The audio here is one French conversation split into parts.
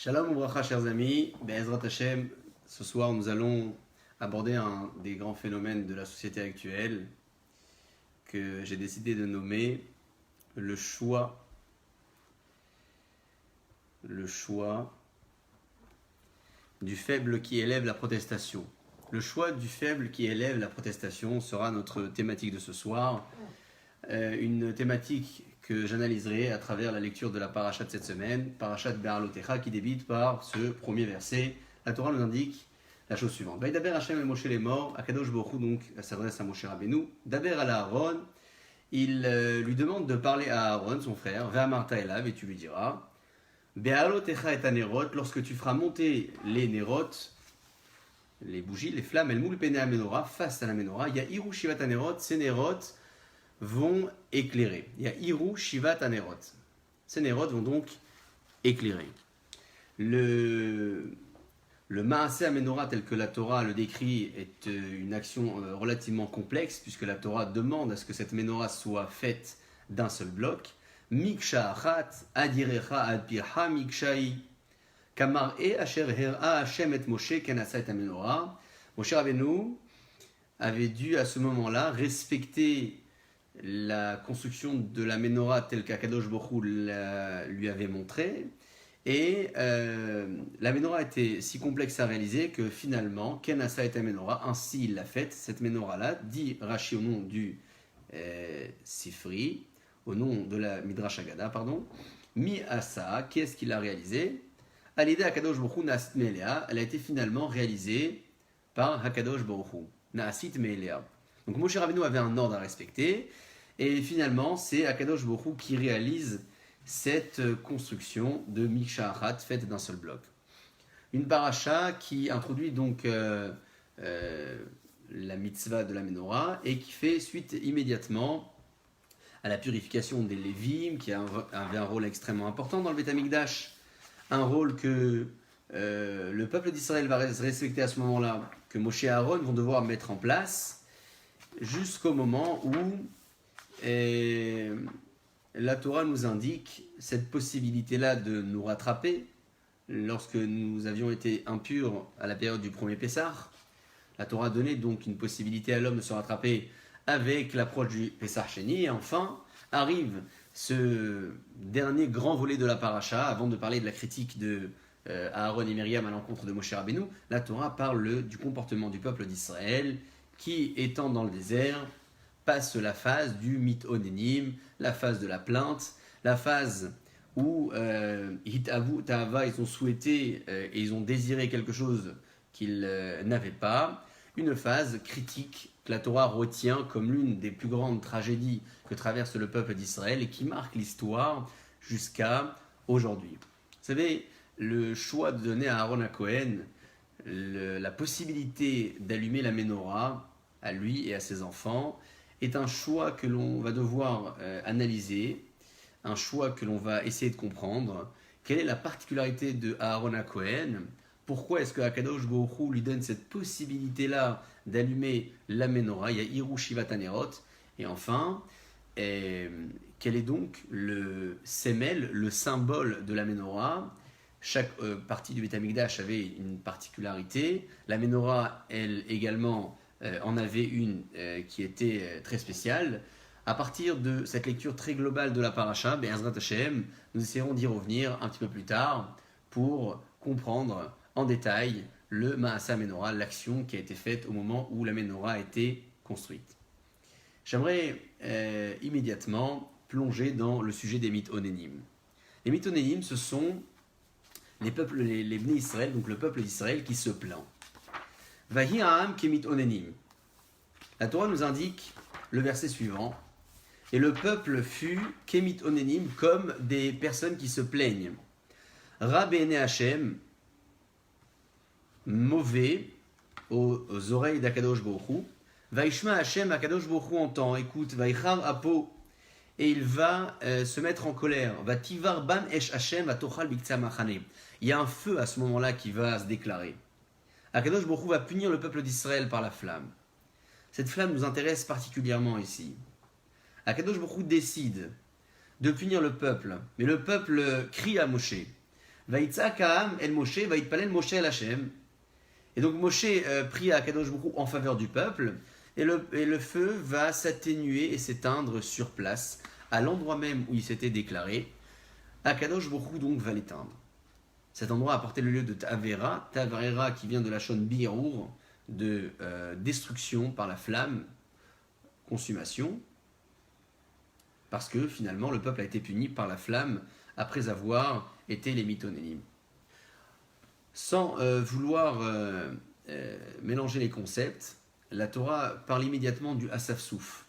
Shalom Ouvracha, chers amis. Be'ezrat Hashem, ce soir nous allons aborder un des grands phénomènes de la société actuelle que j'ai décidé de nommer le choix du faible qui élève la protestation. Le choix du faible qui élève la protestation sera notre thématique de ce soir. Une thématique que j'analyserai à travers la lecture de la paracha de cette semaine, paracha de Be'alotecha, qui débute par ce premier verset. La Torah nous indique la chose suivante. Vaïdaber Hashem et Moshe les morts, Akadosh Baruch Hu donc s'adresse à Moshe Rabbeinu. Daber à Aaron, il lui demande de parler à Aaron, son frère, Ve'amarta elav, et tu lui diras, Be'alotecha et anerot, lorsque tu feras monter les nerot, les bougies, les flammes, el moul pene à menorah, face à la menorah, Yahiru shivat anerot, ces nerot vont éclairer. Il y a Hiru Shivat Anerot. Ces Nerot vont donc éclairer. Le Maaseh Amenorah tel que la Torah le décrit est une action relativement complexe puisque la Torah demande à ce que cette menorah soit faite d'un seul bloc. Miksha achat adirecha adpirha mikshai kamar e asher hera Hashem et Moshe kenasa et amenorah. Moshe Rabbeinu avait dû à ce moment-là respecter la construction de la menorah telle qu'Akadosh Baruch Hu lui avait montré. Et la menorah était si complexe à réaliser que finalement, Ken Asa et menorah, ainsi il l'a faite, cette menorah-là, dit Rashi au nom du Sifri, au nom de la Midrash Agada, pardon, Mi Asa, qu'est-ce qu'il a réalisé? Alidé Akadosh Baruch Hu Naasit Me'elea, elle a été finalement réalisée par Akadosh Baruch Hu, Naasit Me'elea. Donc Moshe Rabbeinu avait un ordre à respecter, et finalement c'est Akadosh Baruch Hu qui réalise cette construction de Miksha Achat faite d'un seul bloc. Une paracha qui introduit donc la mitzvah de la menorah et qui fait suite immédiatement à la purification des Lévim, qui avait un rôle extrêmement important dans le Beth Amikdash, un rôle que le peuple d'Israël va respecter à ce moment-là, que Moshe et Aaron vont devoir mettre en place, jusqu'au moment où la Torah nous indique cette possibilité-là de nous rattraper lorsque nous avions été impurs à la période du premier Pessah. La Torah a donné donc une possibilité à l'homme de se rattraper avec l'approche du Pessah Sheni. Et enfin, arrive ce dernier grand volet de la paracha, avant de parler de la critique de Aaron et Myriam à l'encontre de Moshe Rabbeinu. La Torah parle du comportement du peuple d'Israël qui, étant dans le désert, passe la phase du mitonénim, la phase de la plainte, la phase où hitavu ta'ava, ils ont souhaité et ils ont désiré quelque chose qu'ils n'avaient pas, une phase critique que la Torah retient comme l'une des plus grandes tragédies que traverse le peuple d'Israël et qui marque l'histoire jusqu'à aujourd'hui. Vous savez, le choix de donner à Aaron HaKohen la possibilité d'allumer la menorah à lui et à ses enfants est un choix que l'on va devoir analyser, un choix que l'on va essayer de comprendre. Quelle est la particularité de Aaron HaKohen? Pourquoi est-ce que Akadosh Baruch Hu lui donne cette possibilité-là d'allumer la menorah? Il y a Hiru Shivat Anerot. Et enfin, quel est donc le sémel, le symbole de la menorah? Chaque partie du Beth Amikdash avait une particularité. La menorah, elle également, en avait une qui était très spéciale. À partir de cette lecture très globale de la paracha, Be'ezrat Hashem, nous essaierons d'y revenir un petit peu plus tard pour comprendre en détail le Maaseh Menorah, l'action qui a été faite au moment où la menorah a été construite. J'aimerais immédiatement plonger dans le sujet des mitonénim. Les mitonénim, ce sont les Bnei Israël, donc le peuple d'Israël qui se plaint. Vahi ha'am kemit onenim. La Torah nous indique le verset suivant. Et le peuple fut kemit onenim, comme des personnes qui se plaignent. Rabbeine Hashem, mauvais aux oreilles d'Akadosh Baruch Hu. Vaishma Hashem, Akadosh Baruch Hu entend, écoute, Vaichar apo, et il va se mettre en colère. Va tivar ban esh Hashem, atochal bikta machane. Il y a un feu à ce moment-là qui va se déclarer. Akadosh Baruch Hu va punir le peuple d'Israël par la flamme. Cette flamme nous intéresse particulièrement ici. Akadosh Baruch Hu décide de punir le peuple, mais le peuple crie à Moshe. Vaïtzak Ha'am el Moshe, Vaïtpalel Moshe el Hashem. Et donc Moshe prie à Kadosh Baruch Hu en faveur du peuple, et le feu va s'atténuer et s'éteindre sur place, à l'endroit même où il s'était déclaré. Akadosh Baruch Hu donc va l'éteindre. Cet endroit a porté le lieu de Tavera, Tavera qui vient de la shon Bi'rour, de destruction par la flamme, consommation, parce que finalement le peuple a été puni par la flamme après avoir été les mitonénim. Sans vouloir mélanger les concepts, la Torah parle immédiatement du Asafsouf.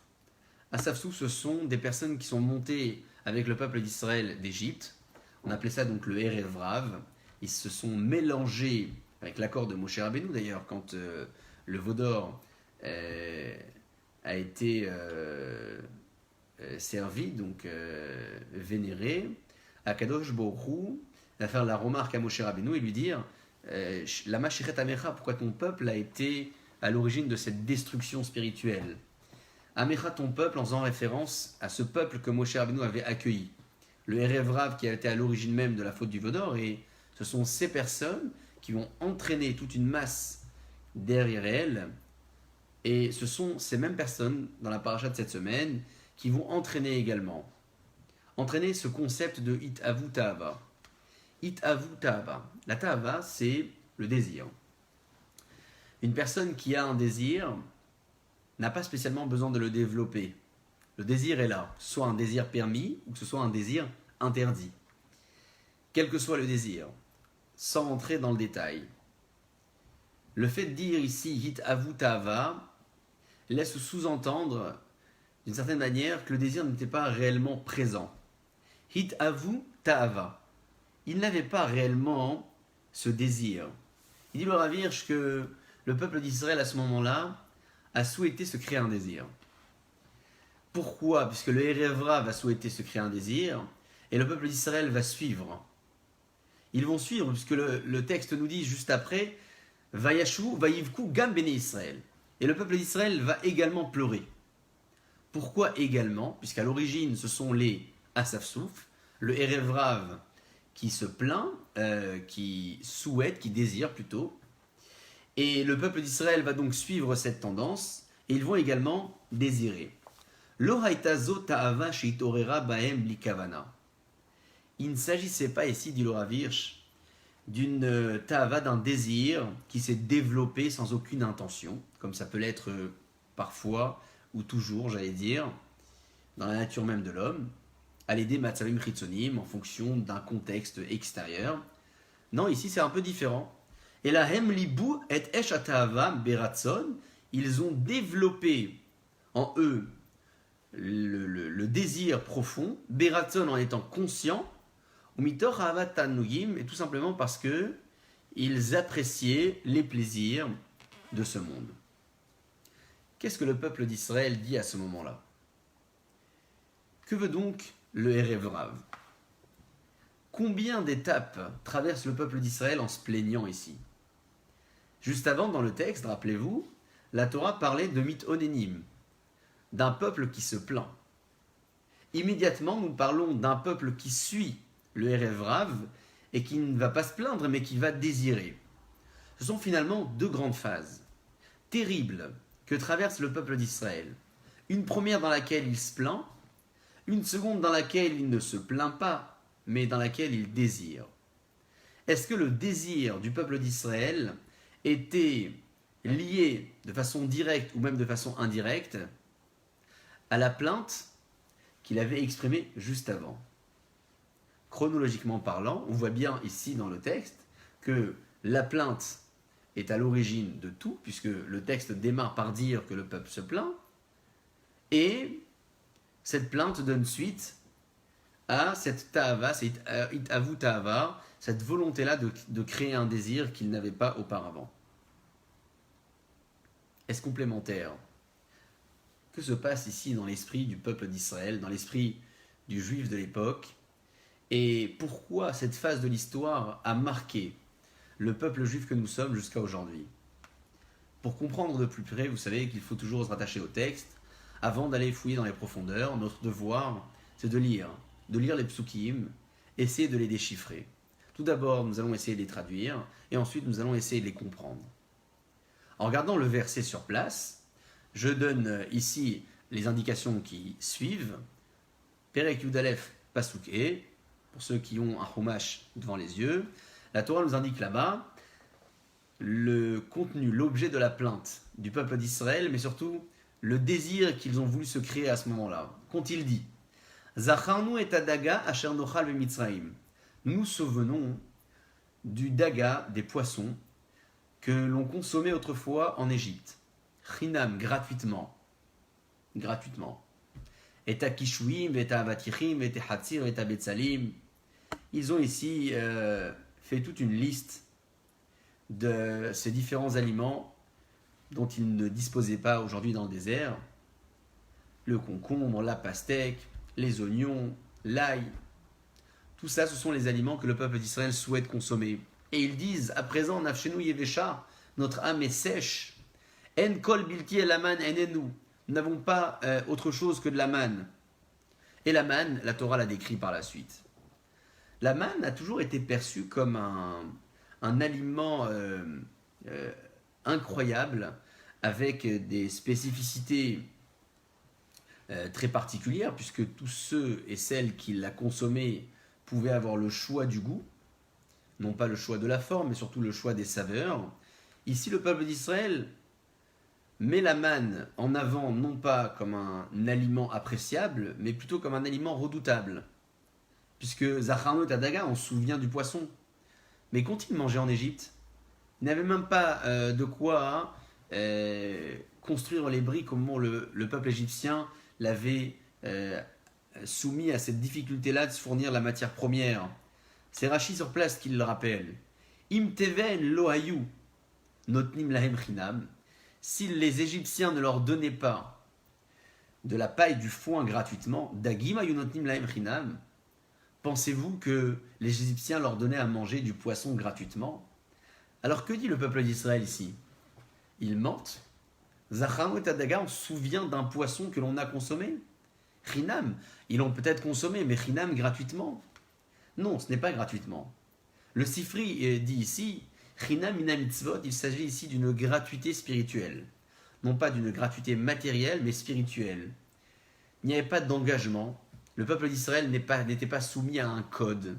Asafsouf, ce sont des personnes qui sont montées avec le peuple d'Israël d'Égypte. On appelait ça donc le Erev Rav. Ils se sont mélangés avec l'accord de Moshe Rabbeinu d'ailleurs, quand le veau d'or a été servi, donc vénéré. Akadosh Baruch Hu va faire la remarque à Moshe Rabbeinu et lui dire Lama Shechet Amecha, pourquoi ton peuple a été à l'origine de cette destruction spirituelle. Amecha, ton peuple, en faisant référence à ce peuple que Moshe Rabbeinu avait accueilli. Le Erev Rav qui a été à l'origine même de la faute du veau d'or, et ce sont ces personnes qui vont entraîner toute une masse derrière elles, et ce sont ces mêmes personnes, dans la paracha de cette semaine, qui vont entraîner également. Entraîner ce concept de Hit-Avu Ta'ava. Hit-Avu Ta'ava. La Ta'ava, c'est le désir. Une personne qui a un désir n'a pas spécialement besoin de le développer. Le désir est là, que ce soit un désir permis ou que ce soit un désir interdit. Quel que soit le désir, sans entrer dans le détail. Le fait de dire ici Hit-Avu Ta'ava laisse sous-entendre d'une certaine manière que le désir n'était pas réellement présent. Hit-Avu Ta'ava. Il n'avait pas réellement ce désir. Il dit le Rav Hirsch que le peuple d'Israël à ce moment-là a souhaité se créer un désir. Pourquoi ? Puisque le Erev Rav va souhaiter se créer un désir et le peuple d'Israël va suivre. Ils vont suivre puisque le texte nous dit juste après Vayashu Vayivku Gam Bene Israël. Et le peuple d'Israël va également pleurer. Pourquoi également ? Puisqu'à l'origine ce sont les Asafsouf, le Erev Rav qui se plaint, qui souhaite, qui désire plutôt. Et le peuple d'Israël va donc suivre cette tendance et ils vont également désirer. Lo hayta zo ta'ava sheitorera bahem li kavana. Il ne s'agissait pas ici, dit le Rav Hirsch, d'une ta'ava, d'un désir qui s'est développé sans aucune intention, comme ça peut l'être parfois ou toujours, j'allais dire, dans la nature même de l'homme, à l'aider matzavim chitzonim en fonction d'un contexte extérieur. Non, ici c'est un peu différent. Et la hem libu et esh atahava beratson, ils ont développé en eux le désir profond, beratson en étant conscient, ou mitor haavat tanugim, et tout simplement parce que ils appréciaient les plaisirs de ce monde. Qu'est-ce que le peuple d'Israël dit à ce moment-là ? Que veut donc le Erev Rav ? Combien d'étapes traverse le peuple d'Israël en se plaignant ici ? Juste avant, dans le texte, rappelez-vous, la Torah parlait de mitonénim, d'un peuple qui se plaint. Immédiatement, nous parlons d'un peuple qui suit le Erev Rav et qui ne va pas se plaindre, mais qui va désirer. Ce sont finalement deux grandes phases terribles que traverse le peuple d'Israël. Une première dans laquelle il se plaint, une seconde dans laquelle il ne se plaint pas, mais dans laquelle il désire. Est-ce que le désir du peuple d'Israël était lié de façon directe ou même de façon indirecte à la plainte qu'il avait exprimée juste avant ? Chronologiquement parlant, on voit bien ici dans le texte que la plainte est à l'origine de tout, puisque le texte démarre par dire que le peuple se plaint, et cette plainte donne suite à cette ta'ava, cette hit-avu ta'ava, cette volonté-là de créer un désir qu'il n'avait pas auparavant. Est-ce complémentaire ? Que se passe ici dans l'esprit du peuple d'Israël, dans l'esprit du juif de l'époque ? Et pourquoi cette phase de l'histoire a marqué le peuple juif que nous sommes jusqu'à aujourd'hui ? Pour comprendre de plus près, vous savez qu'il faut toujours se rattacher au texte. Avant d'aller fouiller dans les profondeurs, notre devoir, c'est de lire les psukim, essayer de les déchiffrer. Tout d'abord, nous allons essayer de les traduire, et ensuite nous allons essayer de les comprendre. En regardant le verset sur place, je donne ici les indications qui suivent. Perek Yudalef Pasuk E, pour ceux qui ont un chumash devant les yeux. La Torah nous indique là-bas le contenu, l'objet de la plainte du peuple d'Israël, mais surtout le désir qu'ils ont voulu se créer à ce moment-là. Qu'ont-ils dit? Zacharnu et adaga asher nochal b'Mitzrayim. Nous nous souvenons du daga, des poissons, que l'on consommait autrefois en Égypte. Chinam, gratuitement. Gratuitement. Et à Kishouim, et à Avatichim, et à Hatzir, et à Betsalim. Ils ont ici fait toute une liste de ces différents aliments dont ils ne disposaient pas aujourd'hui dans le désert. Le concombre, la pastèque, les oignons, l'ail. Tout ça, ce sont les aliments que le peuple d'Israël souhaite consommer. Et ils disent, à présent, Nafshenu Yevesha, notre âme est sèche. En kol bilti el aman enenu. Nous n'avons pas autre chose que de la manne. Et la manne, la Torah la décrit par la suite. La manne a toujours été perçue comme un aliment incroyable, avec des spécificités très particulières, puisque tous ceux et celles qui la consommaient pouvaient avoir le choix du goût, non pas le choix de la forme, mais surtout le choix des saveurs. Ici, le peuple d'Israël met la manne en avant, non pas comme un aliment appréciable, mais plutôt comme un aliment redoutable. Puisque Zacharnu et Adaga, on se souvient du poisson. Mais qu'ont-ils mangé en Égypte? Ils n'avaient même pas de quoi construire les briques au moment où le peuple égyptien l'avait soumis à cette difficulté-là de se fournir la matière première. C'est Rashi sur place qui le rappelle. Im teven lo hayu notnim lahem chinam. Si les Égyptiens ne leur donnaient pas de la paille du foin gratuitement, dagim hayu notnim lahem chinam, pensez-vous que les Égyptiens leur donnaient à manger du poisson gratuitement? Alors que dit le peuple d'Israël ici? Ils mentent. Zacharnu et Adaga, on se souvient d'un poisson que l'on a consommé. Chinam, ils l'ont peut-être consommé, mais chinam gratuitement. Non, ce n'est pas gratuitement. Le Sifri dit ici, chinam mina mitzvot, il s'agit ici d'une gratuité spirituelle. Non pas d'une gratuité matérielle, mais spirituelle. Il n'y avait pas d'engagement. Le peuple d'Israël n'était pas soumis à un code.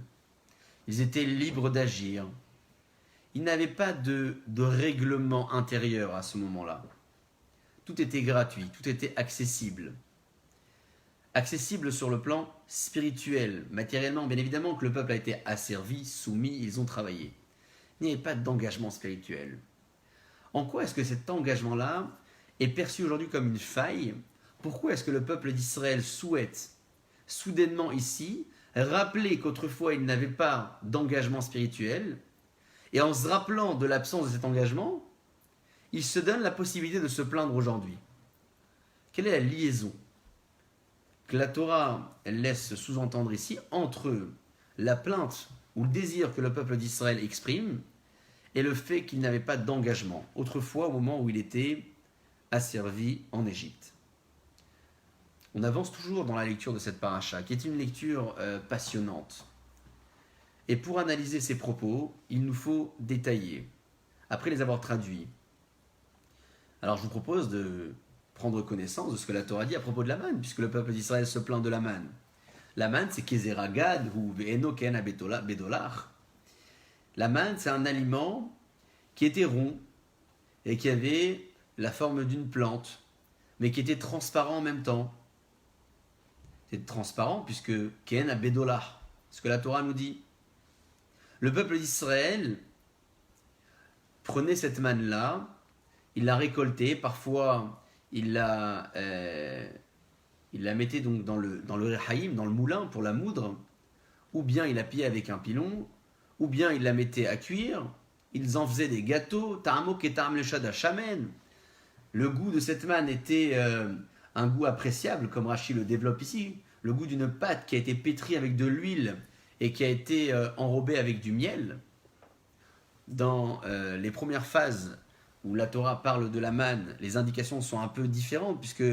Ils étaient libres d'agir. Ils n'avaient pas de règlement intérieur à ce moment-là. Tout était gratuit, tout était accessible. Accessible sur le plan spirituel, matériellement. Bien évidemment que le peuple a été asservi, soumis, ils ont travaillé. Il n'y avait pas d'engagement spirituel. En quoi est-ce que cet engagement-là est perçu aujourd'hui comme une faille? Pourquoi est-ce que le peuple d'Israël souhaite soudainement ici rappeler qu'autrefois il n'avait pas d'engagement spirituel, et en se rappelant de l'absence de cet engagement, il se donne la possibilité de se plaindre aujourd'hui? Quelle est la liaison que la Torah elle laisse sous-entendre ici entre la plainte ou le désir que le peuple d'Israël exprime et le fait qu'il n'avait pas d'engagement autrefois au moment où il était asservi en Égypte? On avance toujours dans la lecture de cette paracha, qui est une lecture passionnante. Et pour analyser ces propos, il nous faut détailler, après les avoir traduits. Alors je vous propose de prendre connaissance de ce que la Torah dit à propos de la manne, puisque le peuple d'Israël se plaint de la manne. La manne, c'est kezeragad ou ve'eno ken bedolar. La manne, c'est un aliment qui était rond et qui avait la forme d'une plante, mais qui était transparent en même temps. C'est transparent puisque ken bedolar, ce que la Torah nous dit. Le peuple d'Israël prenait cette manne-là, il la récoltait, parfois il la mettait donc dans le rehaïm, dans le moulin pour la moudre, ou bien il la pillait avec un pilon, ou bien il la mettait à cuire, ils en faisaient des gâteaux, ta'amok et ta'am leshad hashamen. Le goût de cette manne était un goût appréciable, comme Rashi le développe ici, le goût d'une pâte qui a été pétrie avec de l'huile et qui a été enrobée avec du miel. Dans les premières phases où la Torah parle de la manne, les indications sont un peu différentes, puisque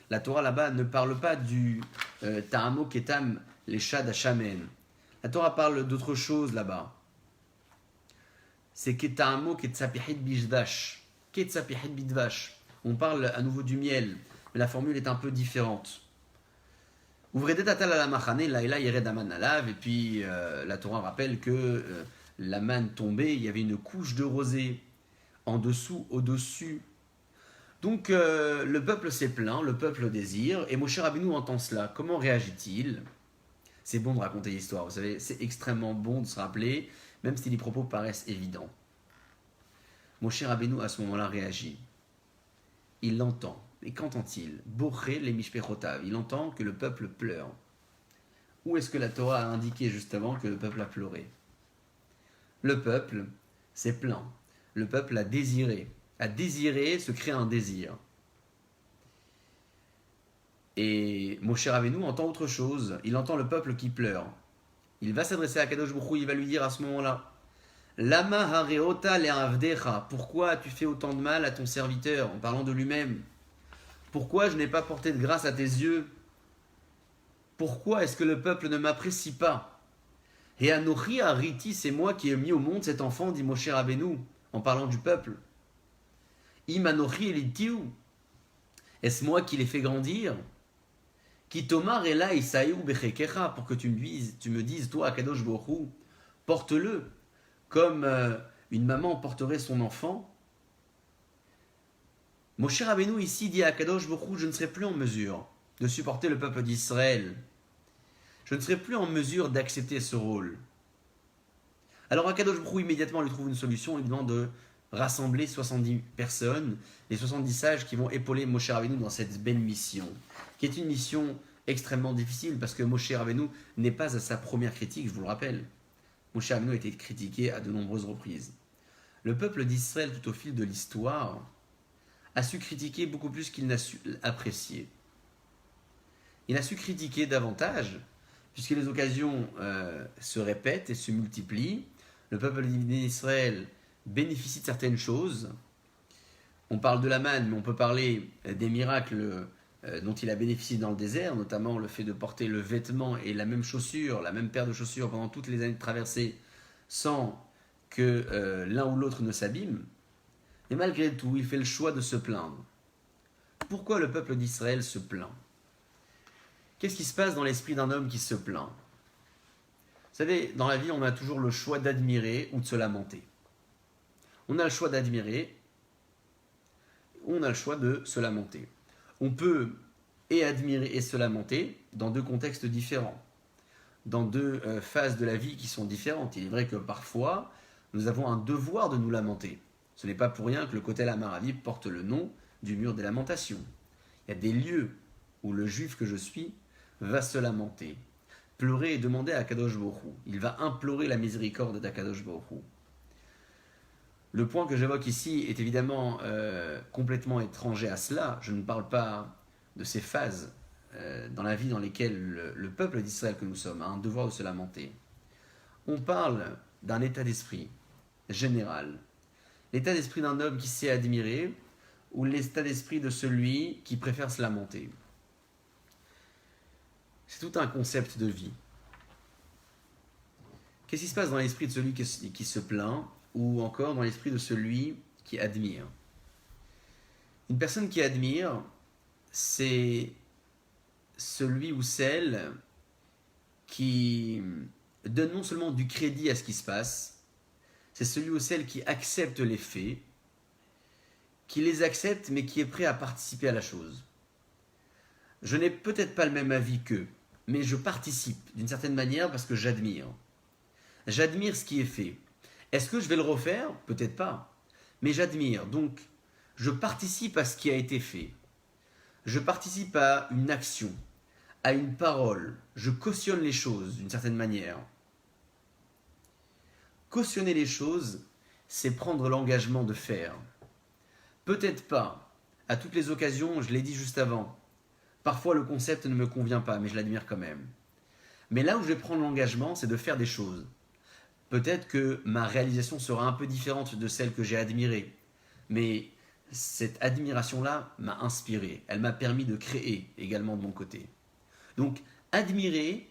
la Torah là-bas ne parle pas du ta'amok et ta'am leshad hashamen. La Torah parle d'autre chose là-bas. c'est Ketamo Ketsapihit Bidvash. Ketsapihit Bidvash. On parle à nouveau du miel, mais la formule est un peu différente. Ouvrez Tatal à la Machane, Laila Yered Aman Alav, et puis la Torah rappelle que la manne tombée, il y avait une couche de rosée en dessous, au-dessus. Donc le peuple s'est plaint, le peuple désire, et Moshe Rabbeinu entend cela. Comment réagit-il? C'est bon de raconter l'histoire, vous savez, c'est extrêmement bon de se rappeler, même si les propos paraissent évidents. Moshe Rabbeinu à ce moment-là réagit. Il l'entend. Et qu'entend-il? Boré les mishpechotav. Il entend que le peuple pleure. Où est-ce que la Torah a indiqué juste avant que le peuple a pleuré? Le peuple s'est plaint. Le peuple a désiré. A désiré se crée un désir. Et Moshe Rabbeinu entend autre chose. Il entend le peuple qui pleure. Il va s'adresser à Kadosh Baruch Hu, il va lui dire à ce moment-là, Lama hareota le'avdecha. Pourquoi as-tu fait autant de mal à ton serviteur, en parlant de lui-même? Pourquoi je n'ai pas porté de grâce à tes yeux? Pourquoi est-ce que le peuple ne m'apprécie pas? Et Anochi Hariti, c'est moi qui ai mis au monde cet enfant, dit Moshe Rabbeinu, en parlant du peuple. Im Anochi Elitiu, est-ce moi qui l'ai fait grandir? Ki tomar ela isaïou bechekecha, pour que tu me dises, toi, Akadosh Baruch Hu, porte-le, comme une maman porterait son enfant. Moshe Rabbeinu ici dit à Akadosh Baruch Hu, je ne serai plus en mesure de supporter le peuple d'Israël. Je ne serai plus en mesure d'accepter ce rôle. Alors Akadosh Baruch Hu immédiatement lui trouve une solution, il lui demande de rassembler 70 personnes, les 70 sages qui vont épauler Moshe Rabbeinu dans cette belle mission, qui est une mission extrêmement difficile parce que Moshe Rabbeinu n'est pas à sa première critique, je vous le rappelle. Moshe Rabbeinu a été critiqué à de nombreuses reprises. Le peuple d'Israël, tout au fil de l'histoire, a su critiquer beaucoup plus qu'il n'a su apprécier. Il a su critiquer davantage, puisque les occasions se répètent et se multiplient. Le peuple d'Israël bénéficie de certaines choses. On parle de la manne, mais on peut parler des miracles dont il a bénéficié dans le désert, notamment le fait de porter le vêtement et la même chaussure, la même paire de chaussures pendant toutes les années de traversée, sans que l'un ou l'autre ne s'abîme. Et malgré tout, il fait le choix de se plaindre. Pourquoi le peuple d'Israël se plaint? Qu'est-ce qui se passe dans l'esprit d'un homme qui se plaint? Vous savez, dans la vie, on a toujours le choix d'admirer ou de se lamenter. On a le choix d'admirer, on a le choix de se lamenter. On peut et admirer et se lamenter dans deux contextes différents, dans deux phases de la vie qui sont différentes. Il est vrai que parfois, nous avons un devoir de nous lamenter. Ce n'est pas pour rien que le Kotel Amaravi porte le nom du mur des lamentations. Il y a des lieux où le juif que je suis va se lamenter, pleurer et demander à Kadosh Baruch Hu. Il va implorer la miséricorde d'Akadosh Baruch Hu. Le point que j'évoque ici est évidemment complètement étranger à cela. Je ne parle pas de ces phases dans la vie dans lesquelles le peuple d'Israël que nous sommes a un devoir de se lamenter. On parle d'un état d'esprit général. L'état d'esprit d'un homme qui sait admirer ou l'état d'esprit de celui qui préfère se lamenter. C'est tout un concept de vie. Qu'est-ce qui se passe dans l'esprit de celui qui se plaint ou encore dans l'esprit de celui qui admire? Une personne qui admire, c'est celui ou celle qui donne non seulement du crédit à ce qui se passe, c'est celui ou celle qui accepte les faits, qui les accepte mais qui est prêt à participer à la chose. Je n'ai peut-être pas le même avis qu'eux, mais je participe d'une certaine manière parce que j'admire. J'admire ce qui est fait. Est-ce que je vais le refaire? Peut-être pas. Mais j'admire. Donc, je participe à ce qui a été fait. Je participe à une action, à une parole. Je cautionne les choses d'une certaine manière. Cautionner les choses, c'est prendre l'engagement de faire. Peut-être pas. À toutes les occasions, je l'ai dit juste avant. Parfois, le concept ne me convient pas, mais je l'admire quand même. Mais là où je vais prendre l'engagement, c'est de faire des choses. Peut-être que ma réalisation sera un peu différente de celle que j'ai admirée. Mais cette admiration-là m'a inspiré. Elle m'a permis de créer également de mon côté. Donc, admirer,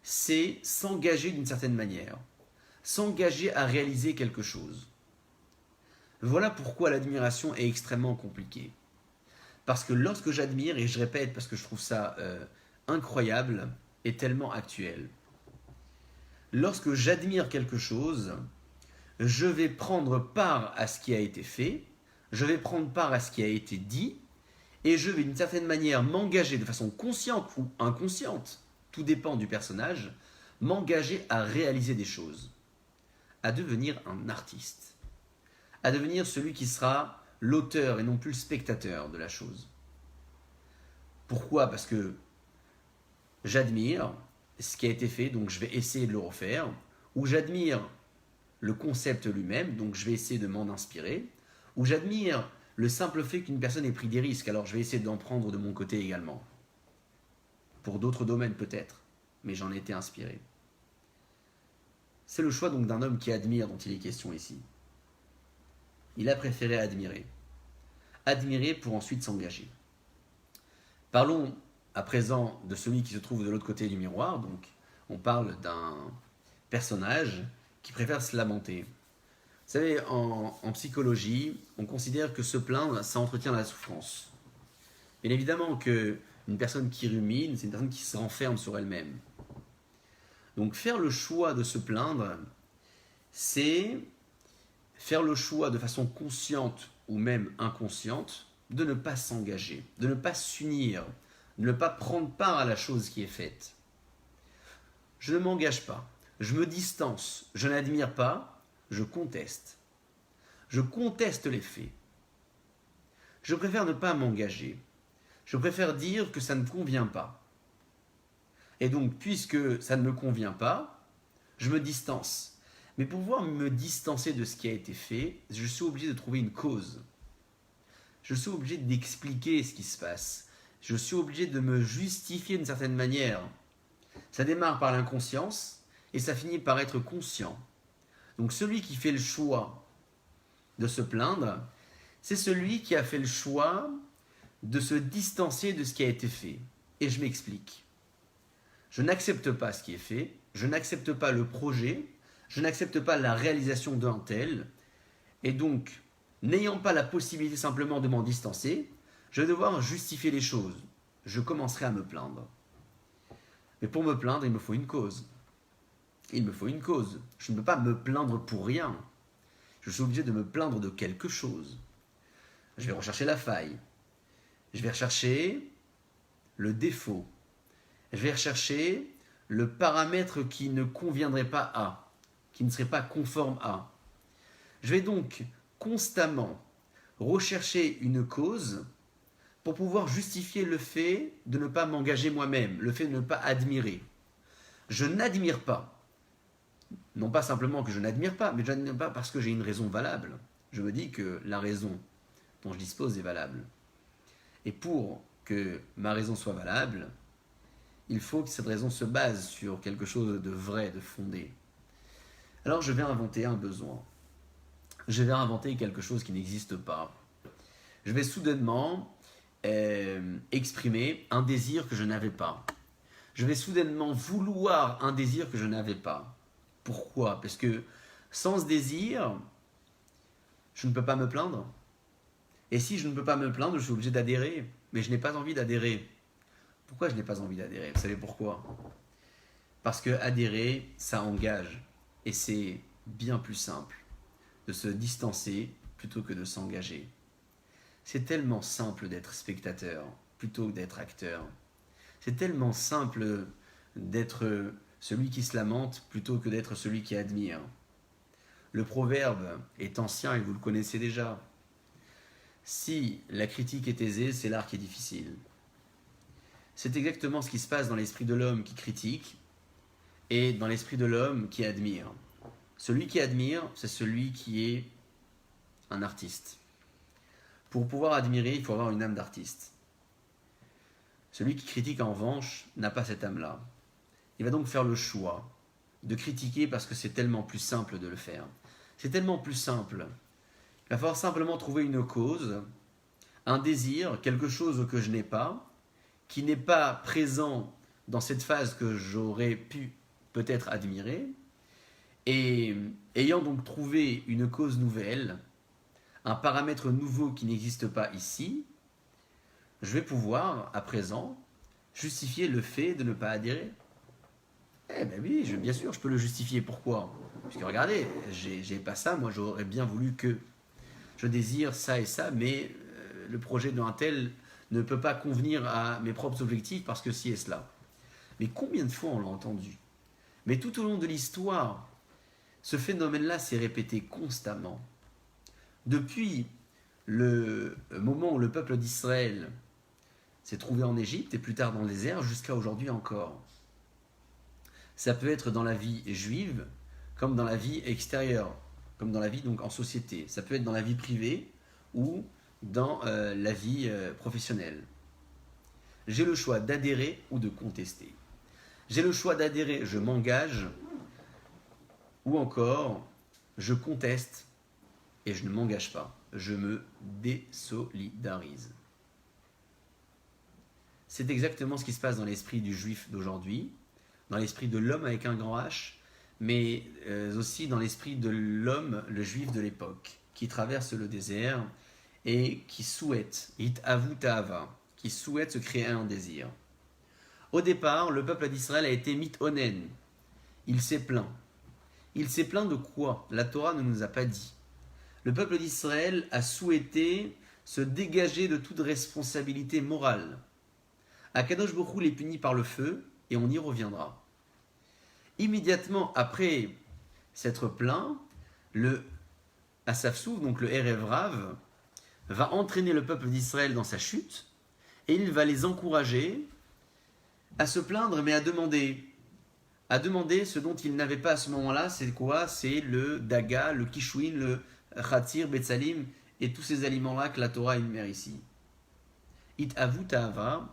c'est s'engager d'une certaine manière. s'engager à réaliser quelque chose. Voilà pourquoi l'admiration est extrêmement compliquée. Parce que lorsque j'admire, et je répète parce que je trouve ça incroyable et tellement actuel, lorsque j'admire quelque chose, je vais prendre part à ce qui a été fait, je vais prendre part à ce qui a été dit, et je vais d'une certaine manière m'engager de façon consciente ou inconsciente, tout dépend du personnage, m'engager à réaliser des choses, à devenir un artiste, à devenir celui qui sera l'auteur et non plus le spectateur de la chose. Pourquoi ? Parce que j'admire ce qui a été fait, donc je vais essayer de le refaire, ou j'admire le concept lui-même, donc je vais essayer de m'en inspirer, ou j'admire le simple fait qu'une personne ait pris des risques, alors je vais essayer d'en prendre de mon côté également. Pour d'autres domaines peut-être, mais j'en ai été inspiré. C'est le choix donc d'un homme qui admire dont il est question ici. Il a préféré admirer. Admirer pour ensuite s'engager. Parlons à présent de celui qui se trouve de l'autre côté du miroir, donc on parle d'un personnage qui préfère se lamenter. Vous savez, en psychologie, on considère que se plaindre, ça entretient la souffrance. Bien évidemment qu'une personne qui rumine, c'est une personne qui se renferme sur elle-même. Donc faire le choix de se plaindre, c'est faire le choix de façon consciente ou même inconsciente de ne pas s'engager, de ne pas s'unir, de ne pas prendre part à la chose qui est faite. Je ne m'engage pas, je me distance, je n'admire pas, je conteste. Je conteste les faits. Je préfère ne pas m'engager. Je préfère dire que ça ne convient pas. Et donc, puisque ça ne me convient pas, je me distance. Mais pour pouvoir me distancer de ce qui a été fait, je suis obligé de trouver une cause. Je suis obligé d'expliquer ce qui se passe. Je suis obligé de me justifier d'une certaine manière. Ça démarre par l'inconscience et ça finit par être conscient. Donc celui qui fait le choix de se plaindre, c'est celui qui a fait le choix de se distancer de ce qui a été fait. Et je m'explique. Je n'accepte pas ce qui est fait, je n'accepte pas le projet, je n'accepte pas la réalisation d'un tel, et donc, n'ayant pas la possibilité simplement de m'en distancer, je vais devoir justifier les choses. Je commencerai à me plaindre. Mais pour me plaindre, il me faut une cause. Il me faut une cause. Je ne peux pas me plaindre pour rien. Je suis obligé de me plaindre de quelque chose. Je vais rechercher la faille. Je vais rechercher le défaut. Je vais rechercher le paramètre qui ne conviendrait pas à, qui ne serait pas conforme à. Je vais donc constamment rechercher une cause pour pouvoir justifier le fait de ne pas m'engager moi-même, le fait de ne pas admirer. Je n'admire pas. Non pas simplement que je n'admire pas, mais je n'admire pas parce que j'ai une raison valable. Je me dis que la raison dont je dispose est valable. Et pour que ma raison soit valable, il faut que cette raison se base sur quelque chose de vrai, de fondé. Alors je vais inventer un besoin. Je vais inventer quelque chose qui n'existe pas. Je vais soudainement exprimer un désir que je n'avais pas. Je vais soudainement vouloir un désir que je n'avais pas. Pourquoi ? Parce que sans ce désir, je ne peux pas me plaindre. Et si je ne peux pas me plaindre, je suis obligé d'adhérer. Mais je n'ai pas envie d'adhérer. Pourquoi je n'ai pas envie d'adhérer ? Vous savez pourquoi ? Parce que adhérer, ça engage. Et c'est bien plus simple de se distancer plutôt que de s'engager. C'est tellement simple d'être spectateur plutôt que d'être acteur. C'est tellement simple d'être celui qui se lamente plutôt que d'être celui qui admire. Le proverbe est ancien et vous le connaissez déjà. Si la critique est aisée, c'est l'art qui est difficile. C'est exactement ce qui se passe dans l'esprit de l'homme qui critique et dans l'esprit de l'homme qui admire. Celui qui admire, c'est celui qui est un artiste. Pour pouvoir admirer, il faut avoir une âme d'artiste. Celui qui critique, en revanche, n'a pas cette âme-là. Il va donc faire le choix de critiquer parce que c'est tellement plus simple de le faire. C'est tellement plus simple. Il va falloir simplement trouver une cause, un désir, quelque chose que je n'ai pas, qui n'est pas présent dans cette phase que j'aurais pu peut-être admirer, Et ayant donc trouvé une cause nouvelle, un paramètre nouveau qui n'existe pas ici, je vais pouvoir, à présent, justifier le fait de ne pas adhérer. Eh ben oui, bien sûr, je peux le justifier. Pourquoi? Parce que regardez, j'ai pas ça, moi j'aurais bien voulu que je désire ça et ça, mais le projet d'un tel ne peut pas convenir à mes propres objectifs parce que ci et cela. Mais combien de fois on l'a entendu? Mais tout au long de l'histoire, ce phénomène-là s'est répété constamment. Depuis le moment où le peuple d'Israël s'est trouvé en Égypte et plus tard dans le désert, jusqu'à aujourd'hui encore. Ça peut être dans la vie juive, comme dans la vie extérieure, comme dans la vie donc en société. Ça peut être dans la vie privée ou dans la vie professionnelle. J'ai le choix d'adhérer ou de contester. J'ai le choix d'adhérer, je m'engage, ou encore je conteste et je ne m'engage pas. Je me désolidarise. C'est exactement ce qui se passe dans l'esprit du juif d'aujourd'hui, dans l'esprit de l'homme avec un grand H, mais aussi dans l'esprit de l'homme, le juif de l'époque, qui traverse le désert et qui souhaite, it avu ta'ava, qui souhaite se créer un désir. Au départ, le peuple d'Israël a été mitonen. Il s'est plaint. Il s'est plaint de quoi? La Torah ne nous a pas dit. Le peuple d'Israël a souhaité se dégager de toute responsabilité morale. Akadosh Baruch Hu les punit par le feu, et on y reviendra. Immédiatement après s'être plaint, le Asafsou, donc le Erev Rav, va entraîner le peuple d'Israël dans sa chute, et il va les encourager à se plaindre, mais à demander ce dont ils n'avaient pas à ce moment-là. C'est quoi? C'est le daga, le kishouin, le khatir, betsalim, et tous ces aliments-là que la Torah énumère ici. It avu ta'ava,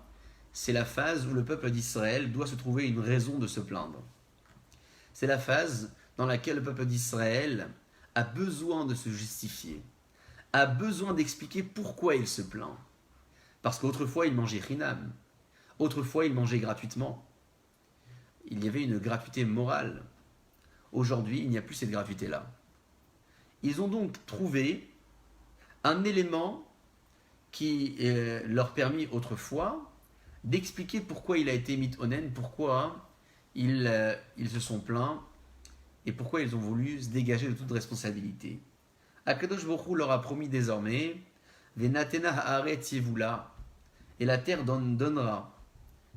c'est la phase où le peuple d'Israël doit se trouver une raison de se plaindre. C'est la phase dans laquelle le peuple d'Israël a besoin de se justifier, a besoin d'expliquer pourquoi il se plaint. Parce qu'autrefois, il mangeait chinam. Autrefois, il mangeait gratuitement. Il y avait une gratuité morale. Aujourd'hui, il n'y a plus cette gratuité-là. Ils ont donc trouvé un élément qui leur permit autrefois d'expliquer pourquoi il a été mitonen, pourquoi ils se sont plaints et pourquoi ils ont voulu se dégager de toute responsabilité. Akadosh Baruch Hu leur a promis désormais Venatena haaretz yevula, et la terre donnera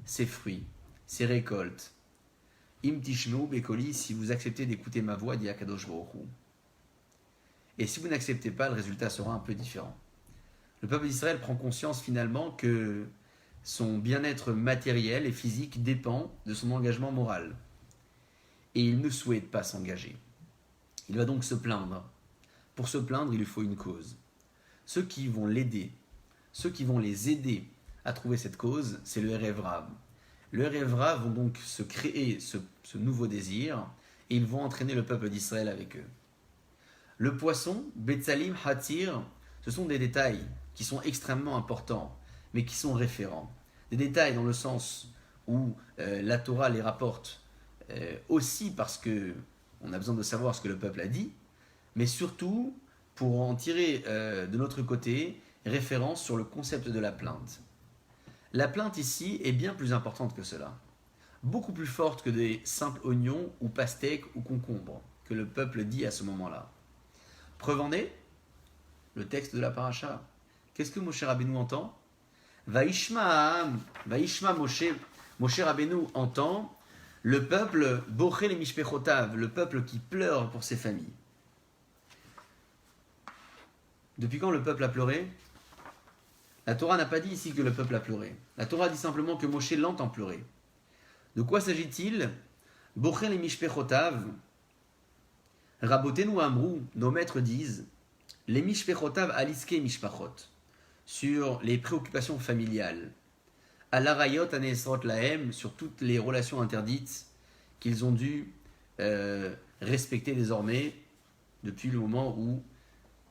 ses fruits, ses récoltes. Im tishmeu bekoli, si vous acceptez d'écouter ma voix, dit Akadosh Baruch Hu. Et si vous n'acceptez pas, le résultat sera un peu différent. Le peuple d'Israël prend conscience finalement que son bien-être matériel et physique dépend de son engagement moral. Et il ne souhaite pas s'engager. Il va donc se plaindre. Pour se plaindre, il lui faut une cause. Ceux qui vont l'aider, ceux qui vont les aider à trouver cette cause, c'est le Erev Rav. Le Erev Rav vont donc se créer ce nouveau désir et ils vont entraîner le peuple d'Israël avec eux. Le poisson, Betsalim, Hatir, ce sont des détails qui sont extrêmement importants, mais qui sont référents. Des détails dans le sens où la Torah les rapporte aussi parce qu'on a besoin de savoir ce que le peuple a dit, mais surtout pour en tirer de notre côté référence sur le concept de la plainte. La plainte ici est bien plus importante que cela. Beaucoup plus forte que des simples oignons ou pastèques ou concombres que le peuple dit à ce moment-là. Preuve en est, le texte de la paracha. Qu'est-ce que Moshe Rabbeinu entend? Vaishma Moshe Rabbeinu entend le peuple boché les mishpechotav, le peuple qui pleure pour ses familles. Depuis quand le peuple a pleuré? La Torah n'a pas dit ici que le peuple a pleuré. La Torah dit simplement que Moshe l'entend pleurer. De quoi s'agit-il? Boché les mishpechotav, Rabotenu Amrou, nos maîtres disent, les mishpechotav aliske mishpachot, sur les préoccupations familiales, à l'arayot anesrot lahem, sur toutes les relations interdites qu'ils ont dû respecter désormais depuis le moment où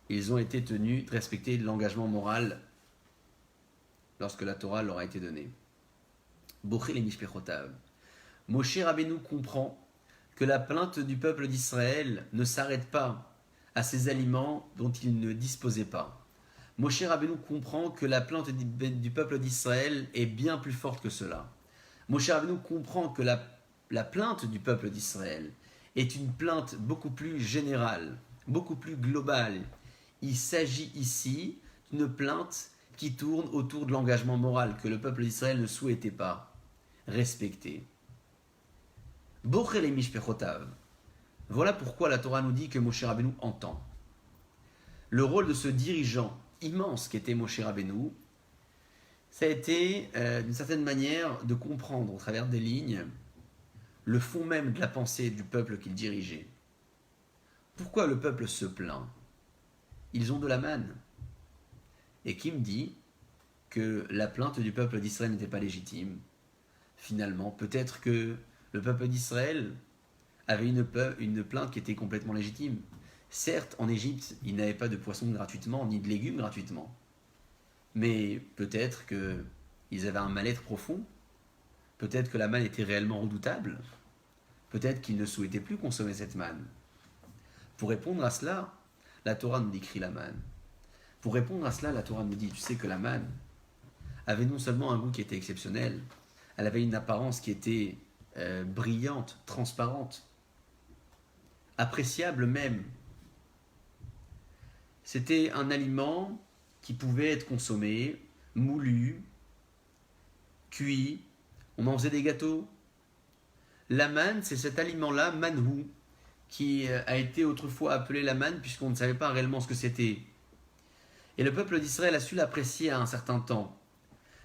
ils ont été tenus de respecter l'engagement moral lorsque la Torah leur a été donnée. Boché les mishpechotav. Moshe Rabbeinu comprend que la plainte du peuple d'Israël ne s'arrête pas à ces aliments dont il ne disposait pas. Moshe Rabbeinu comprend que la plainte du peuple d'Israël est bien plus forte que cela. Moshe Rabbeinu comprend que la plainte du peuple d'Israël est une plainte beaucoup plus générale, beaucoup plus globale. Il s'agit ici d'une plainte qui tourne autour de l'engagement moral que le peuple d'Israël ne souhaitait pas respecter. Bochel et Mishpechotav. Voilà pourquoi la Torah nous dit que Moshe Rabbeinu entend. Le rôle de ce dirigeant immense qu'était Moshe Rabbeinu, ça a été, d'une certaine manière, de comprendre au travers des lignes le fond même de la pensée du peuple qu'il dirigeait. Pourquoi le peuple se plaint? Ils ont de la manne. Et qui me dit que la plainte du peuple d'Israël n'était pas légitime? Finalement, peut-être que le peuple d'Israël avait une plainte qui était complètement légitime. Certes, en Égypte, ils n'avaient pas de poissons gratuitement, ni de légumes gratuitement. Mais peut-être qu'ils avaient un mal-être profond. Peut-être que la manne était réellement redoutable. Peut-être qu'ils ne souhaitaient plus consommer cette manne. Pour répondre à cela, la Torah nous décrit la manne. Pour répondre à cela, la Torah nous dit, tu sais que la manne avait non seulement un goût qui était exceptionnel, elle avait une apparence qui était brillante, transparente, appréciable même. C'était un aliment qui pouvait être consommé, moulu, cuit, on en faisait des gâteaux. La manne, c'est cet aliment-là, manhou, qui a été autrefois appelé la manne puisqu'on ne savait pas réellement ce que c'était. Et le peuple d'Israël a su l'apprécier à un certain temps.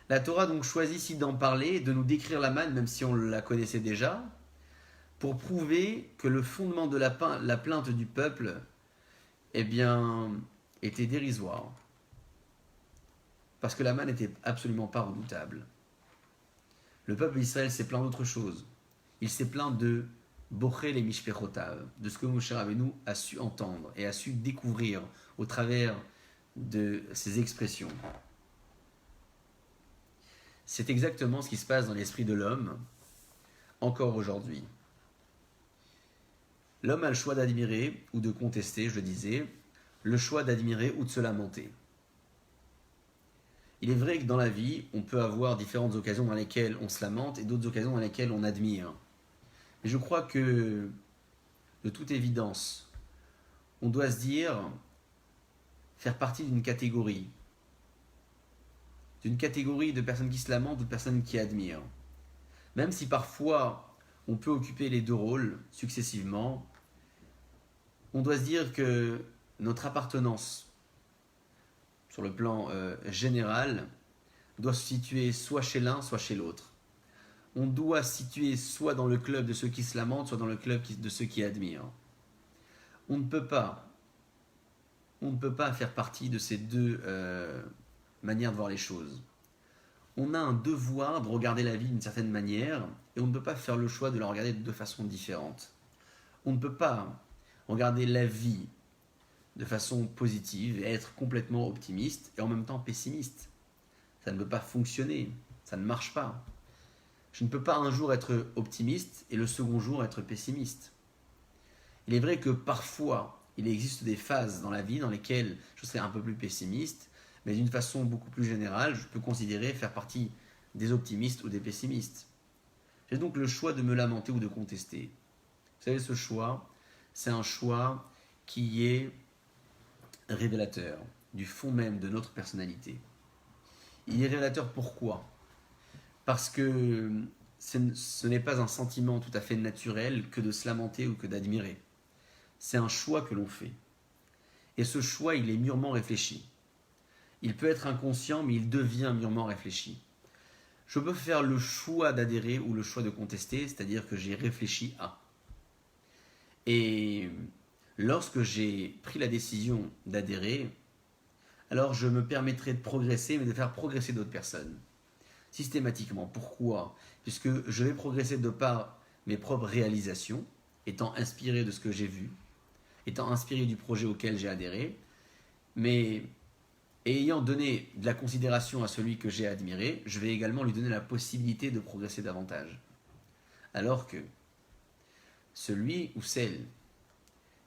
La Torah donc choisit ici d'en parler, de nous décrire la manne, même si on la connaissait déjà, pour prouver que le fondement de la plainte du peuple, eh bien, était dérisoire. Parce que la manne n'était absolument pas redoutable. Le peuple d'Israël s'est plaint d'autre chose. Il s'est plaint de Bochel et Mishpechotav, de ce que Moshe Rabbeinu a su entendre et a su découvrir au travers de ses expressions. C'est exactement ce qui se passe dans l'esprit de l'homme, encore aujourd'hui. L'homme a le choix d'admirer ou de contester, je le disais, le choix d'admirer ou de se lamenter. Il est vrai que dans la vie, on peut avoir différentes occasions dans lesquelles on se lamente et d'autres occasions dans lesquelles on admire. Mais je crois que, de toute évidence, on doit se dire faire partie d'une catégorie de personnes qui se lamentent ou de personnes qui admirent. Même si parfois on peut occuper les deux rôles successivement, on doit se dire que notre appartenance sur le plan général doit se situer soit chez l'un, soit chez l'autre. On doit se situer soit dans le club de ceux qui se lamentent, soit dans le club de ceux qui admirent. On ne peut pas faire partie de ces deux manière de voir les choses. On a un devoir de regarder la vie d'une certaine manière et on ne peut pas faire le choix de la regarder de deux façons différentes. On ne peut pas regarder la vie de façon positive et être complètement optimiste et en même temps pessimiste. Ça ne peut pas fonctionner, ça ne marche pas. Je ne peux pas un jour être optimiste et le second jour être pessimiste. Il est vrai que parfois, il existe des phases dans la vie dans lesquelles je serai un peu plus pessimiste, mais d'une façon beaucoup plus générale, je peux considérer faire partie des optimistes ou des pessimistes. J'ai donc le choix de me lamenter ou de contester. Vous savez, ce choix, c'est un choix qui est révélateur du fond même de notre personnalité. Il est révélateur pourquoi? Parce que ce n'est pas un sentiment tout à fait naturel que de se lamenter ou que d'admirer. C'est un choix que l'on fait. Et ce choix, il est mûrement réfléchi. Il peut être inconscient, mais il devient mûrement réfléchi. Je peux faire le choix d'adhérer ou le choix de contester, c'est-à-dire que j'ai réfléchi à. Et lorsque j'ai pris la décision d'adhérer, alors je me permettrai de progresser, mais de faire progresser d'autres personnes. Systématiquement. Pourquoi? Puisque je vais progresser de par mes propres réalisations, étant inspiré de ce que j'ai vu, étant inspiré du projet auquel j'ai adhéré, mais ayant donné de la considération à celui que j'ai admiré, je vais également lui donner la possibilité de progresser davantage. Alors que celui ou celle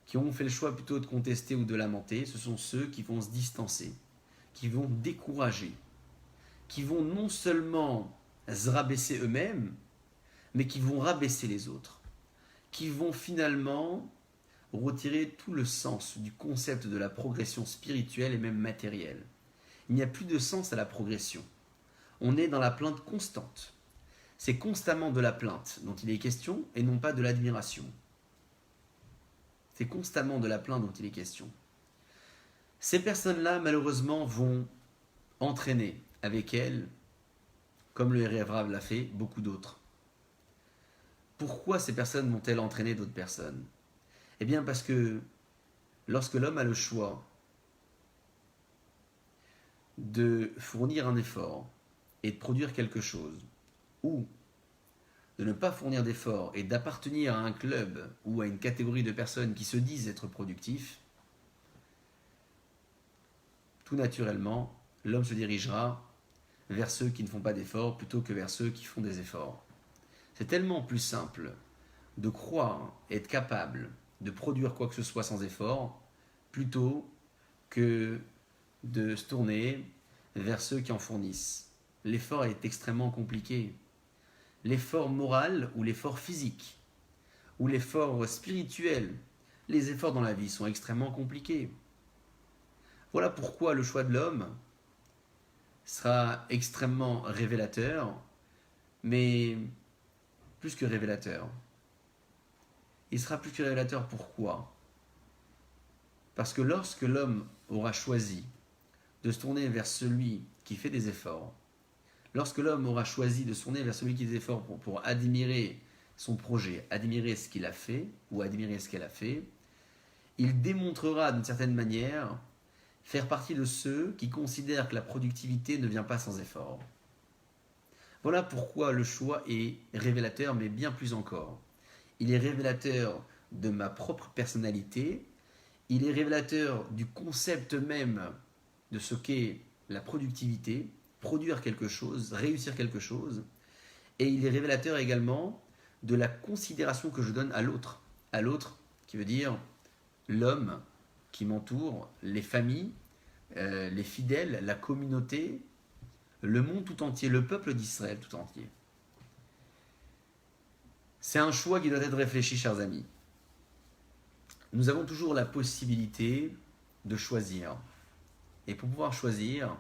qui ont fait le choix plutôt de contester ou de lamenter, ce sont ceux qui vont se distancer, qui vont décourager, qui vont non seulement se rabaisser eux-mêmes, mais qui vont rabaisser les autres, qui vont finalement retirer tout le sens du concept de la progression spirituelle et même matérielle. Il n'y a plus de sens à la progression. On est dans la plainte constante. C'est constamment de la plainte dont il est question et non pas de l'admiration. C'est constamment de la plainte dont il est question. Ces personnes-là, malheureusement, vont entraîner avec elles, comme le Rav Rav l'a fait, beaucoup d'autres. Pourquoi ces personnes vont-elles entraîner d'autres personnes? Eh bien parce que lorsque l'homme a le choix de fournir un effort et de produire quelque chose, ou de ne pas fournir d'effort et d'appartenir à un club ou à une catégorie de personnes qui se disent être productifs, tout naturellement, l'homme se dirigera vers ceux qui ne font pas d'efforts plutôt que vers ceux qui font des efforts. C'est tellement plus simple de croire être capable de produire quoi que ce soit sans effort plutôt que de se tourner vers ceux qui en fournissent. L'effort est extrêmement compliqué. L'effort moral ou l'effort physique ou l'effort spirituel, les efforts dans la vie sont extrêmement compliqués. Voilà pourquoi le choix de l'homme sera extrêmement révélateur, mais plus que révélateur. Il sera plus que révélateur pourquoi? Parce que lorsque l'homme aura choisi de se tourner vers celui qui fait des efforts, lorsque l'homme aura choisi de se tourner vers celui qui fait des efforts pour admirer son projet, admirer ce qu'il a fait ou admirer ce qu'elle a fait, il démontrera d'une certaine manière faire partie de ceux qui considèrent que la productivité ne vient pas sans effort. Voilà pourquoi le choix est révélateur, mais bien plus encore. Il est révélateur de ma propre personnalité, il est révélateur du concept même de ce qu'est la productivité, produire quelque chose, réussir quelque chose, et il est révélateur également de la considération que je donne à l'autre qui veut dire l'homme qui m'entoure, les familles, les fidèles, la communauté, le monde tout entier, le peuple d'Israël tout entier. C'est un choix qui doit être réfléchi, chers amis. Nous avons toujours la possibilité de choisir. Et pour pouvoir choisir,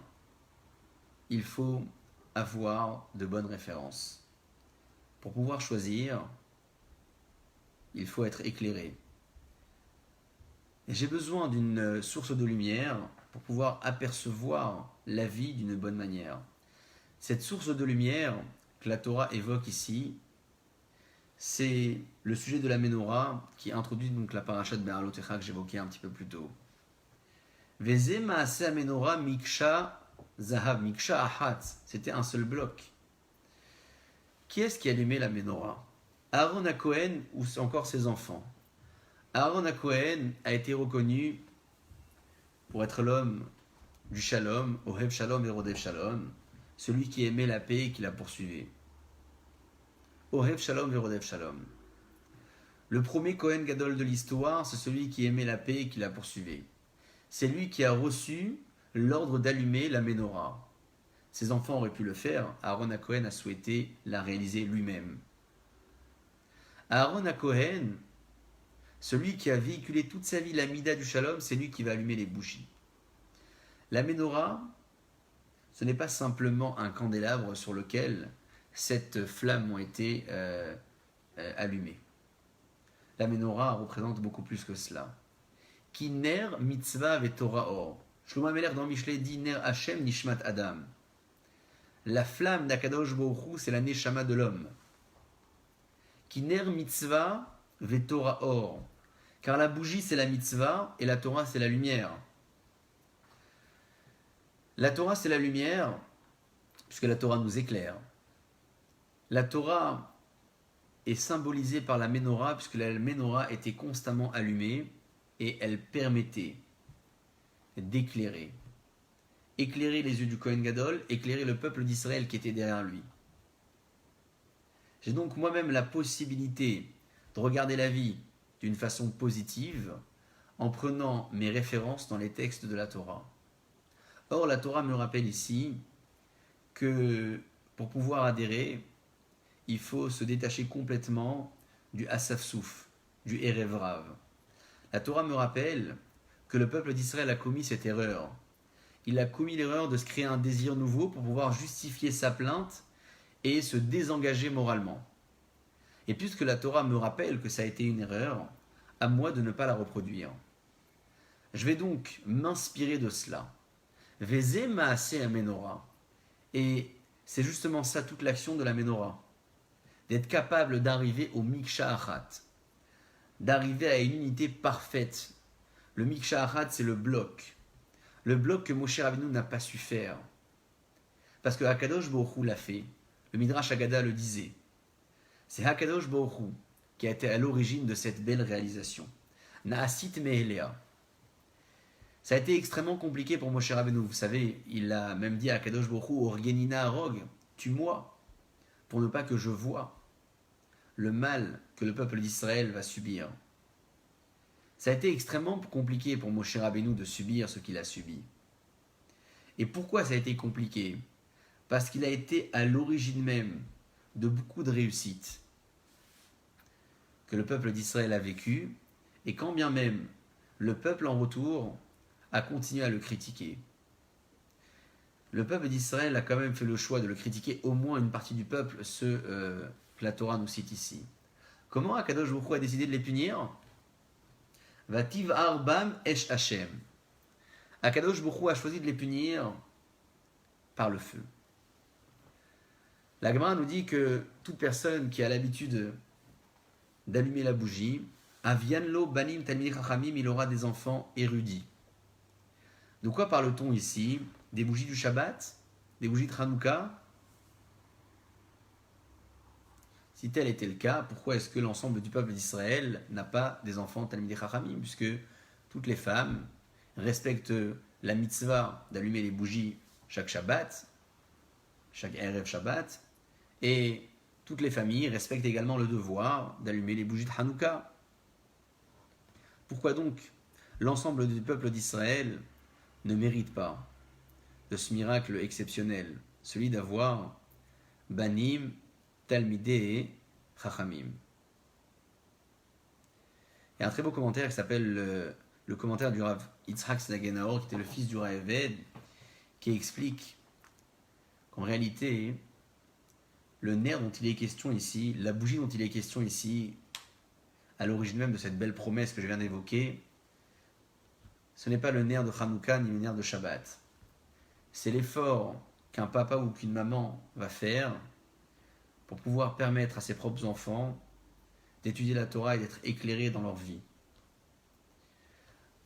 il faut avoir de bonnes références. Pour pouvoir choisir, il faut être éclairé. Et j'ai besoin d'une source de lumière pour pouvoir apercevoir la vie d'une bonne manière. Cette source de lumière que la Torah évoque ici, c'est le sujet de la Ménorah qui introduit donc la paracha de Be'alotecha que j'évoquais un petit peu plus tôt. Veze Maase Menorah Miksha Zahav, Miksha Ahat, c'était un seul bloc. Qui est-ce qui allumait la Ménorah? Aaron HaKohen ou encore ses enfants? Aaron HaKohen a été reconnu pour être l'homme du Shalom, Ohev Shalom et Rodev Shalom, celui qui aimait la paix et qui la poursuivait. Ohev Shalom et Rodev Shalom. Le premier Kohen Gadol de l'histoire, c'est celui qui aimait la paix et qui la poursuivait. C'est lui qui a reçu l'ordre d'allumer la Ménorah. Ses enfants auraient pu le faire, Aaron HaKohen a souhaité la réaliser lui-même. Aaron HaKohen, celui qui a véhiculé toute sa vie la Mida du Shalom, c'est lui qui va allumer les bougies. La Ménorah, ce n'est pas simplement un candélabre sur lequel cette flamme ont été allumées. La Ménorah représente beaucoup plus que cela. Ki ner mitzvah ve Torah or. Shlomo HaMelech dans Mishlei dit ner Hashem nishmat Adam. La flamme d'Akadosh Baruch Hu, c'est la neshama de l'homme. Ki ner mitzvah ve Torah or. Car la bougie c'est la mitzvah et la Torah c'est la lumière. La Torah c'est la lumière puisque la Torah nous éclaire. La Torah est symbolisée par la Ménorah puisque la Ménorah était constamment allumée et elle permettait d'éclairer. Éclairer les yeux du Kohen Gadol, éclairer le peuple d'Israël qui était derrière lui. J'ai donc moi-même la possibilité de regarder la vie d'une façon positive en prenant mes références dans les textes de la Torah. Or, la Torah me rappelle ici que pour pouvoir adhérer, il faut se détacher complètement du Asafsouf, du Erev Rav. La Torah me rappelle que le peuple d'Israël a commis cette erreur. Il a commis l'erreur de se créer un désir nouveau pour pouvoir justifier sa plainte et se désengager moralement. Et puisque la Torah me rappelle que ça a été une erreur, à moi de ne pas la reproduire. Je vais donc m'inspirer de cela. Vezé maaseh amenora. Et c'est justement ça toute l'action de la menorah. D'être capable d'arriver au miksha achat. D'arriver à une unité parfaite. Le miksha achat, c'est le bloc. Le bloc que Moshe Rabbeinu n'a pas su faire. Parce que Hakadosh Baruch Hu l'a fait. Le Midrash Haggadah le disait. C'est Hakadosh Baruch Hu qui a été à l'origine de cette belle réalisation. Naasit me'elea. Ça a été extrêmement compliqué pour Moshe Rabbeinu. Vous savez, il a même dit à Hakadosh Baruch Hu, Orgenina Arog, tue-moi, pour ne pas que je voie le mal que le peuple d'Israël va subir. Ça a été extrêmement compliqué pour Moshe Rabbeinu de subir ce qu'il a subi. Et pourquoi ça a été compliqué? Parce qu'il a été à l'origine même de beaucoup de réussites que le peuple d'Israël a vécues, et quand bien même le peuple en retour a continué à le critiquer. Le peuple d'Israël a quand même fait le choix de le critiquer, au moins une partie du peuple, ceux que la Torah nous cite ici. Comment Akadosh Baruch Hu a décidé de les punir? Vativ arbam esh Hashem. Akadosh Baruch Hu a choisi de les punir par le feu. La Gemara nous dit que toute personne qui a l'habitude d'allumer la bougie, Avianlo banim talmidei chachamim, il aura des enfants érudits. De quoi parle-t-on ici? Des bougies du Shabbat? Des bougies de Hanouka? Si tel était le cas, pourquoi est-ce que l'ensemble du peuple d'Israël n'a pas des enfants talmidei chachamim? Puisque toutes les femmes respectent la mitzvah d'allumer les bougies chaque Shabbat, chaque Erev Shabbat, et toutes les familles respectent également le devoir d'allumer les bougies de Hanouka. Pourquoi donc l'ensemble du peuple d'Israël ne mérite pas de ce miracle exceptionnel, celui d'avoir Banim, Talmidei, Chachamim? Il y a un très beau commentaire qui s'appelle le commentaire du Rav Yitzhak Snagenaor, qui était le fils du Rav Eved, qui explique qu'en réalité, le nerf dont il est question ici, la bougie dont il est question ici, à l'origine même de cette belle promesse que je viens d'évoquer, ce n'est pas le nerf de Hanouka ni le nerf de Shabbat. C'est l'effort qu'un papa ou qu'une maman va faire pour pouvoir permettre à ses propres enfants d'étudier la Torah et d'être éclairés dans leur vie.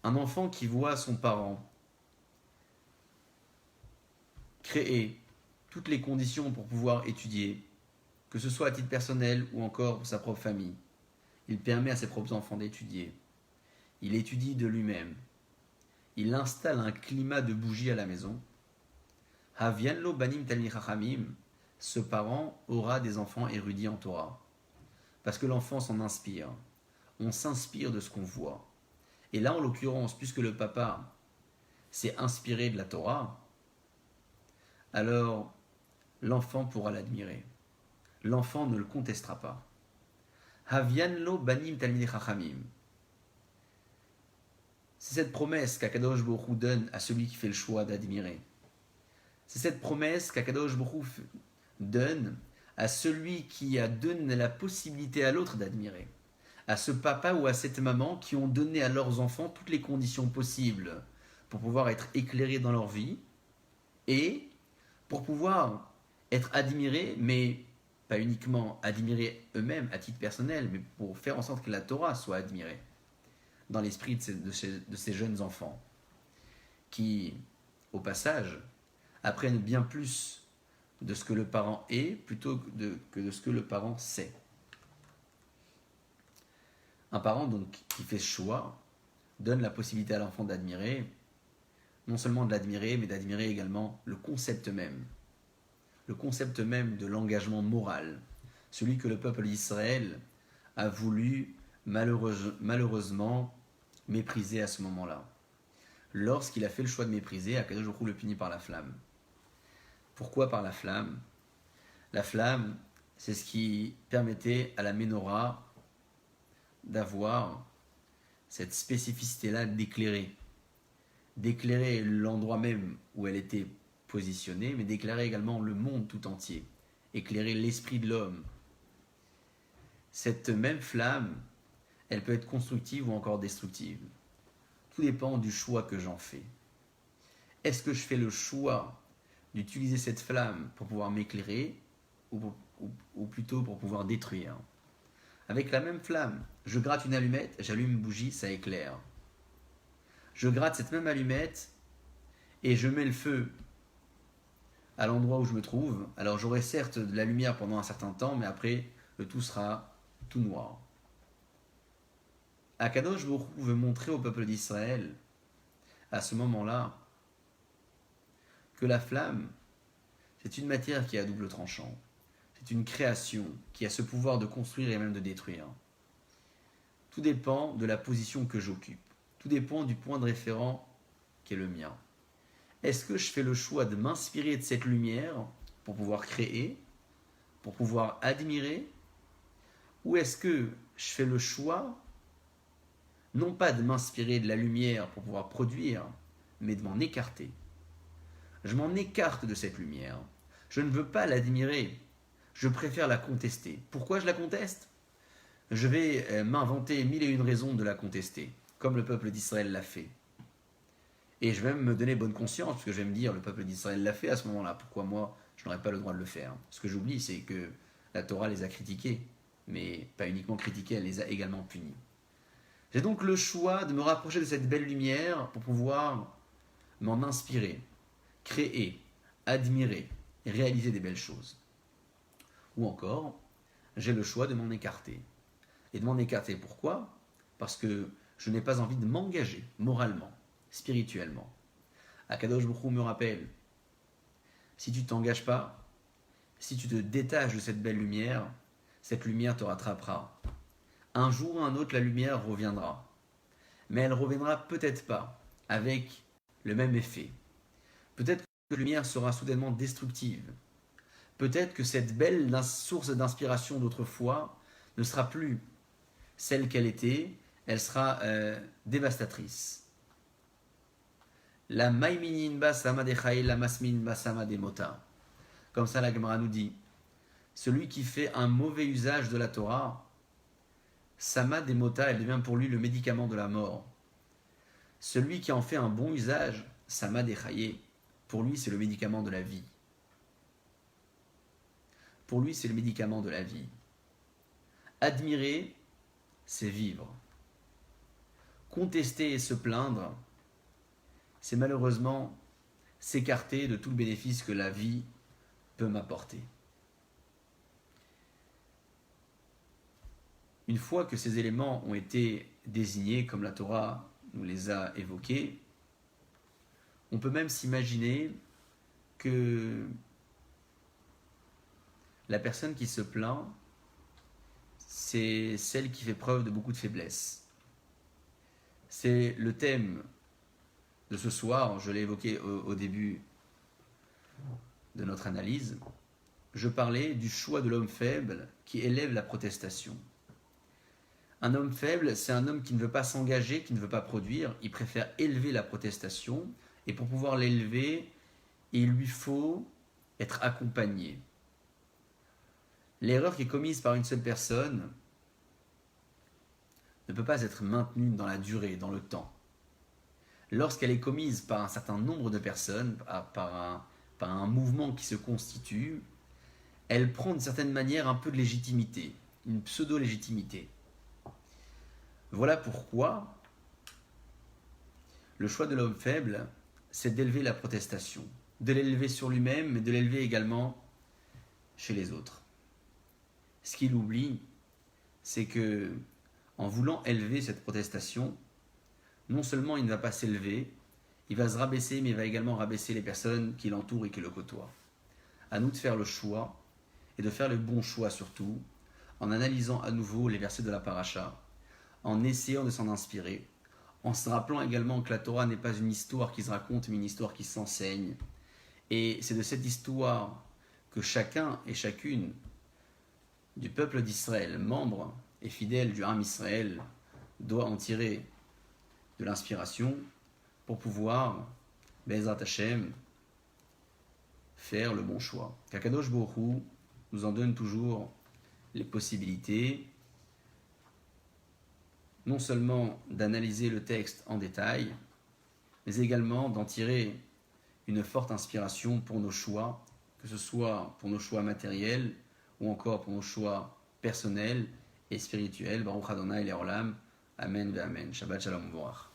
Un enfant qui voit son parent créer toutes les conditions pour pouvoir étudier, que ce soit à titre personnel ou encore pour sa propre famille, il permet à ses propres enfants d'étudier. Il étudie de lui-même. Il installe un climat de bougie à la maison. Havianlo banim talmidei chachamim, ce parent aura des enfants érudits en Torah. Parce que l'enfant s'en inspire. On s'inspire de ce qu'on voit. Et là, en l'occurrence, puisque le papa s'est inspiré de la Torah, alors l'enfant pourra l'admirer. L'enfant ne le contestera pas. Havianlo banim talmidei chachamim. C'est cette promesse qu'Akadosh Baruch Hu donne à celui qui fait le choix d'admirer. C'est cette promesse qu'Akadosh Baruch Hu donne à celui qui a donné la possibilité à l'autre d'admirer. À ce papa ou à cette maman qui ont donné à leurs enfants toutes les conditions possibles pour pouvoir être éclairés dans leur vie et pour pouvoir être admirés, mais pas uniquement admirer eux-mêmes à titre personnel, mais pour faire en sorte que la Torah soit admirée dans l'esprit de ces jeunes enfants qui, au passage, apprennent bien plus de ce que le parent est plutôt que de ce que le parent sait. Un parent donc qui fait ce choix donne la possibilité à l'enfant d'admirer, non seulement de l'admirer, mais d'admirer également le concept même de l'engagement moral, celui que le peuple d'Israël a voulu malheureusement mépriser à ce moment-là. Lorsqu'il a fait le choix de mépriser, Akadosh Baruch Hu le punit par la flamme. Pourquoi par la flamme? La flamme, c'est ce qui permettait à la menorah d'avoir cette spécificité-là d'éclairer l'endroit même où elle était positionnée, mais d'éclairer également le monde tout entier, éclairer l'esprit de l'homme. Cette même flamme, elle peut être constructive ou encore destructive. Tout dépend du choix que j'en fais. Est-ce que je fais le choix d'utiliser cette flamme pour pouvoir m'éclairer ou plutôt pour pouvoir détruire? Avec la même flamme, je gratte une allumette, j'allume une bougie, ça éclaire. Je gratte cette même allumette et je mets le feu à l'endroit où je me trouve. Alors j'aurai certes de la lumière pendant un certain temps, mais après, le tout sera tout noir. Akadosh Baruch Hu veut montrer au peuple d'Israël, à ce moment-là, que la flamme, c'est une matière qui est à double tranchant. C'est une création qui a ce pouvoir de construire et même de détruire. Tout dépend de la position que j'occupe. Tout dépend du point de référent qui est le mien. Est-ce que je fais le choix de m'inspirer de cette lumière pour pouvoir créer, pour pouvoir admirer, ou est-ce que je fais le choix non pas de m'inspirer de la lumière pour pouvoir produire, mais de m'en écarter? Je m'en écarte de cette lumière. Je ne veux pas l'admirer. Je préfère la contester. Pourquoi je la conteste? Je vais m'inventer mille et une raisons de la contester, comme le peuple d'Israël l'a fait. Et je vais même me donner bonne conscience, parce que je vais me dire, le peuple d'Israël l'a fait à ce moment-là, pourquoi moi, je n'aurais pas le droit de le faire? Ce que j'oublie, c'est que la Torah les a critiqués, mais pas uniquement critiqués, elle les a également punis. J'ai donc le choix de me rapprocher de cette belle lumière pour pouvoir m'en inspirer, créer, admirer, et réaliser des belles choses. Ou encore, j'ai le choix de m'en écarter. Et de m'en écarter, pourquoi? Parce que je n'ai pas envie de m'engager moralement, spirituellement. Akadosh Baruch Hu me rappelle, si tu ne t'engages pas, si tu te détaches de cette belle lumière, cette lumière te rattrapera. Un jour ou un autre, la lumière reviendra. Mais elle ne reviendra peut-être pas avec le même effet. Peut-être que la lumière sera soudainement destructive. Peut-être que cette belle source d'inspiration d'autrefois ne sera plus celle qu'elle était, elle sera dévastatrice. La maïminin basama de chaï, la masmin basama de mota. Comme ça la Gemara nous dit, celui qui fait un mauvais usage de la Torah, sama de mota, elle devient pour lui le médicament de la mort. Celui qui en fait un bon usage, sama de chaï, pour lui c'est le médicament de la vie. Pour lui c'est le médicament de la vie. Admirer, c'est vivre. Contester et se plaindre, c'est malheureusement s'écarter de tout le bénéfice que la vie peut m'apporter. Une fois que ces éléments ont été désignés, comme la Torah nous les a évoqués, on peut même s'imaginer que la personne qui se plaint, c'est celle qui fait preuve de beaucoup de faiblesse. C'est le thème de ce soir, je l'ai évoqué au début de notre analyse. Je parlais du choix de l'homme faible qui élève la protestation. Un homme faible, c'est un homme qui ne veut pas s'engager, qui ne veut pas produire, il préfère élever la protestation, et pour pouvoir l'élever, il lui faut être accompagné. L'erreur qui est commise par une seule personne ne peut pas être maintenue dans la durée, dans le temps. Lorsqu'elle est commise par un certain nombre de personnes, par un mouvement qui se constitue, elle prend d'une certaine manière un peu de légitimité, une pseudo-légitimité. Voilà pourquoi le choix de l'homme faible, c'est d'élever la protestation, de l'élever sur lui-même, mais de l'élever également chez les autres. Ce qu'il oublie, c'est que en voulant élever cette protestation, non seulement il ne va pas s'élever, il va se rabaisser, mais il va également rabaisser les personnes qui l'entourent et qui le côtoient. À nous de faire le choix, et de faire le bon choix surtout, en analysant à nouveau les versets de la paracha, en essayant de s'en inspirer, en se rappelant également que la Torah n'est pas une histoire qui se raconte, mais une histoire qui s'enseigne. Et c'est de cette histoire que chacun et chacune du peuple d'Israël, membre et fidèle du Ham Israël, doit en tirer de l'inspiration pour pouvoir, Be'ezrat Hashem, faire le bon choix. Qu'Akadosh Baruch Hu nous en donne toujours les possibilités, non seulement d'analyser le texte en détail, mais également d'en tirer une forte inspiration pour nos choix, que ce soit pour nos choix matériels ou encore pour nos choix personnels et spirituels. Baruch Adonai Le'olam. Amen ve Amen. Shabbat Shalom Uvorach.